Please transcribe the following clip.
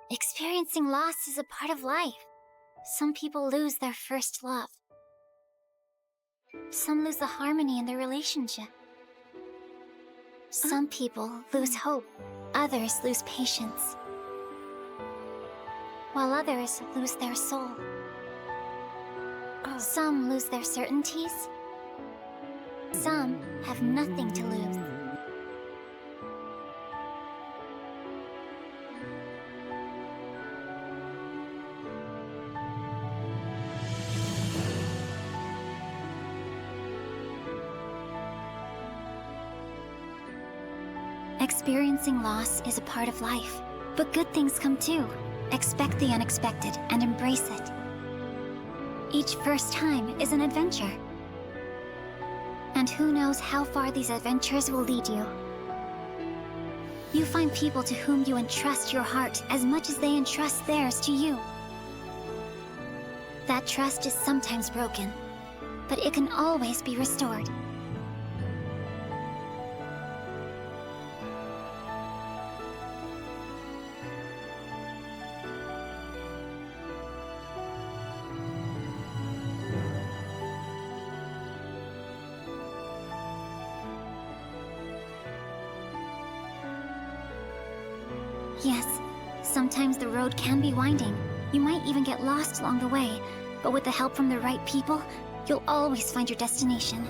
Experiencing loss is a part of life. Some people lose their first love. Some lose the harmony in their relationship. Some people lose hope. Others lose patience. While others lose their soul. Some lose their certainties. Some have nothing to lose. Experiencing loss is a part of life, but good things come too. Expect the unexpected and embrace it. Each first time is an adventure. And who knows how far these adventures will lead you. You find people to whom you entrust your heart as much as they entrust theirs to you. That trust is sometimes broken, but it can always be restored. Yes, sometimes the road can be winding. You might even get lost along the way, but with the help from the right people, you'll always find your destination.